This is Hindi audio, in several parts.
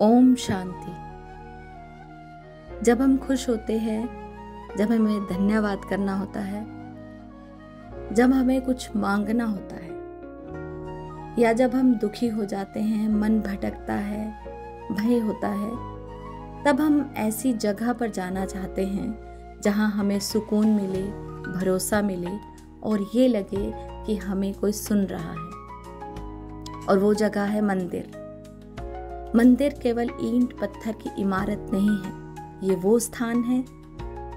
ओम शांति। जब हम खुश होते हैं, जब हमें धन्यवाद करना होता है, जब हमें कुछ मांगना होता है, या जब हम दुखी हो जाते हैं, मन भटकता है, भय होता है, तब हम ऐसी जगह पर जाना चाहते हैं जहां हमें सुकून मिले, भरोसा मिले और ये लगे कि हमें कोई सुन रहा है। और वो जगह है मंदिर। मंदिर केवल ईंट पत्थर की इमारत नहीं है, ये वो स्थान है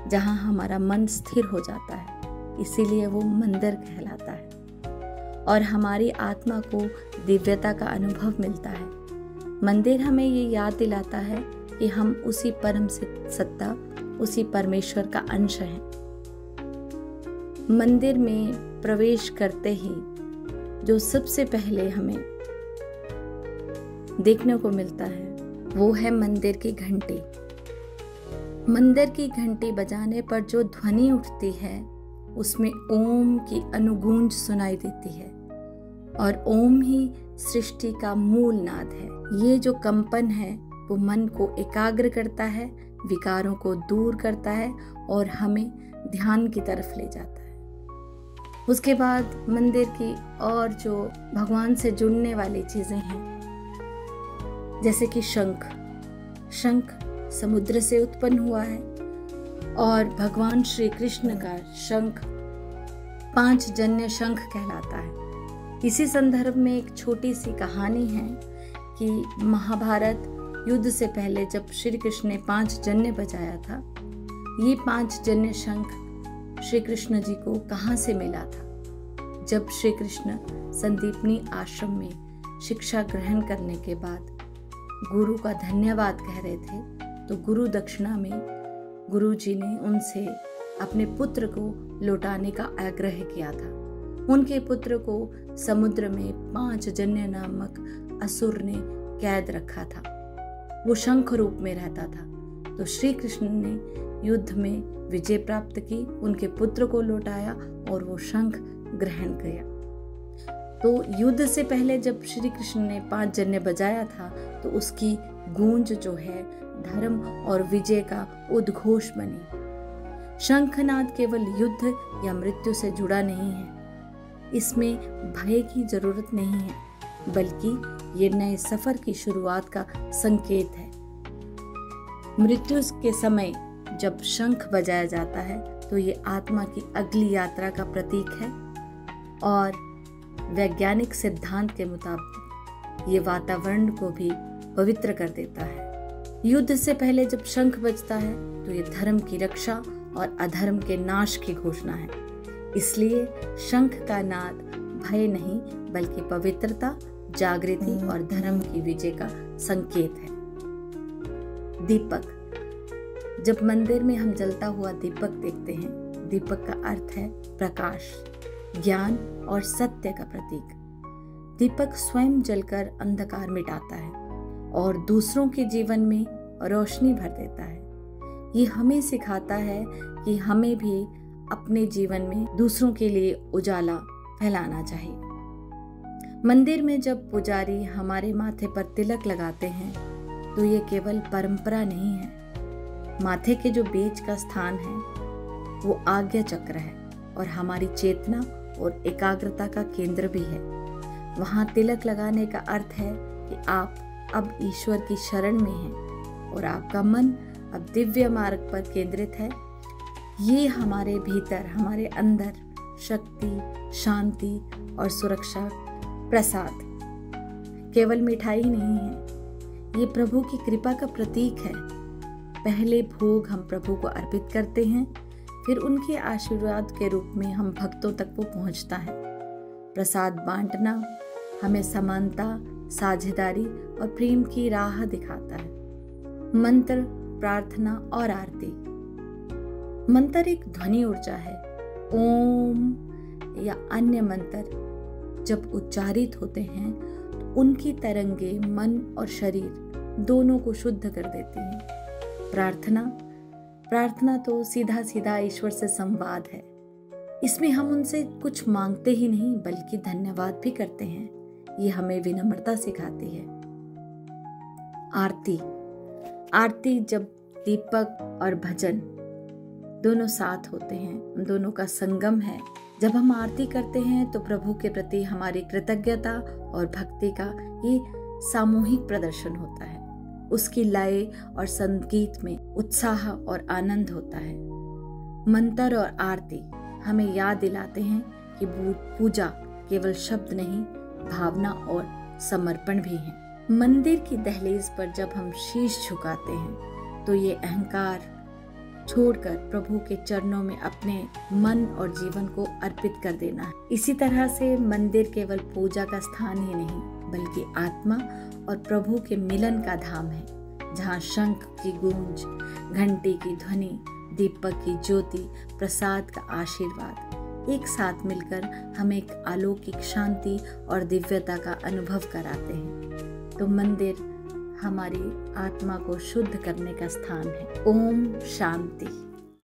जहां हमारा मन स्थिर हो जाता है, इसीलिए वो मंदिर कहलाता है और हमारी आत्मा को दिव्यता का अनुभव मिलता है। मंदिर हमें ये याद दिलाता है कि हम उसी परम सत्ता, उसी परमेश्वर का अंश हैं। मंदिर में प्रवेश करते ही जो सबसे पहले हमें देखने को मिलता है वो है मंदिर की घंटी। मंदिर की घंटी बजाने पर जो ध्वनि उठती है उसमें ओम की अनुगूंज सुनाई देती है और ओम ही सृष्टि का मूल नाद है। ये जो कंपन है वो मन को एकाग्र करता है, विकारों को दूर करता है और हमें ध्यान की तरफ ले जाता है। उसके बाद मंदिर की और जो भगवान से जुड़ने वाली चीजें हैं, जैसे कि शंख समुद्र से उत्पन्न हुआ है और भगवान श्री कृष्ण का शंख 5 जन्य शंख कहलाता है। इसी संदर्भ में एक छोटी सी कहानी है कि महाभारत युद्ध से पहले जब श्री कृष्ण ने 5 जन्य बजाया था, ये 5 जन्य शंख श्री कृष्ण जी को कहाँ से मिला था। जब श्री कृष्ण संदीपनी आश्रम में शिक्षा ग्रहण करने के बाद गुरु का धन्यवाद कह रहे थे, तो गुरु दक्षिणा में गुरु जी ने उनसे अपने पुत्र को लौटाने का आग्रह किया था। उनके पुत्र को समुद्र में 5 जन्य नामक असुर ने कैद रखा था। वो शंख रूप में रहता था। तो श्री कृष्ण ने युद्ध में विजय प्राप्त की, उनके पुत्र को लौटाया और वो शंख ग्रहण किया। तो युद्ध से पहले जब श्री कृष्ण ने 5 जन्य बजाया था तो उसकी गूंज जो है धर्म और विजय का उद्घोष बनी। शंखनाद केवल युद्ध या मृत्यु से जुड़ा नहीं है, इसमें भय की जरूरत नहीं है, बल्कि ये नए सफर की शुरुआत का संकेत है। मृत्यु के समय जब शंख बजाया जाता है तो ये आत्मा की अगली यात्रा का प्रतीक है और वैज्ञानिक सिद्धांत के मुताबिक ये वातावरण को भी पवित्र कर देता है। युद्ध से पहले जब शंख बजता है तो ये धर्म की रक्षा और अधर्म के नाश की घोषणा है। इसलिए शंख का नाद भय नहीं बल्कि पवित्रता, जागृति और धर्म की विजय का संकेत है। दीपक। जब मंदिर में हम जलता हुआ दीपक देखते हैं, दीपक का अर्थ है प्रकाश, ज्ञान और सत्य का प्रतीक। दीपक स्वयं जलकर अंधकार मिटाता है और दूसरों के जीवन में रोशनी भर देता है। ये हमें सिखाता है कि हमें भी अपने जीवन में दूसरों के लिए उजाला फैलाना चाहिए। मंदिर में जब पुजारी हमारे माथे पर तिलक लगाते हैं तो ये केवल परंपरा नहीं है। माथे के जो बीच का स्थान है वो आज्ञा चक्र है और हमारी चेतना और एकाग्रता का केंद्र भी है। वहाँ तिलक लगाने का अर्थ है कि आप अब ईश्वर की शरण में हैं और आपका मन अब दिव्य मार्ग पर केंद्रित है। ये हमारे भीतर, हमारे अंदर शक्ति, शांति और सुरक्षा प्रसाद केवल मिठाई नहीं है, ये प्रभु की कृपा का प्रतीक है। पहले भोग हम प्रभु को अर्पित करते हैं, फिर उनके आशीर्वाद के रूप में हम भक्तों तक वो पहुंचता है। प्रसाद बांटना हमें समानता, साझेदारी और प्रेम की राह दिखाता है। मंत्र, प्रार्थना और आरती। मंत्र एक ध्वनि ऊर्जा है। ओम या अन्य मंत्र जब उच्चारित होते हैं तो उनकी तरंगे मन और शरीर दोनों को शुद्ध कर देती हैं। प्रार्थना तो सीधा सीधा ईश्वर से संवाद है। इसमें हम उनसे कुछ मांगते ही नहीं बल्कि धन्यवाद भी करते हैं। ये हमें विनम्रता सिखाती है। आरती। आरती जब दीपक और भजन दोनों साथ होते हैं, उन दोनों का संगम है। जब हम आरती करते हैं तो प्रभु के प्रति हमारी कृतज्ञता और भक्ति का ये सामूहिक प्रदर्शन होता है। उसकी लय और संगीत में उत्साह और आनंद होता है। मंत्र और आरती हमें याद दिलाते हैं कि पूजा केवल शब्द नहीं, भावना और समर्पण भी है। मंदिर की दहलीज पर जब हम शीश झुकाते हैं तो ये अहंकार छोड़कर प्रभु के चरणों में अपने मन और जीवन को अर्पित कर देना है। इसी तरह से मंदिर केवल पूजा का स्थान ही नहीं बल्कि आत्मा और प्रभु के मिलन का धाम है, जहाँ शंख की गूंज, घंटी की ध्वनि, दीपक की ज्योति, प्रसाद का आशीर्वाद एक साथ मिलकर हमें एक अलौकिक शांति और दिव्यता का अनुभव कराते हैं। तो मंदिर हमारी आत्मा को शुद्ध करने का स्थान है। ओम शांति।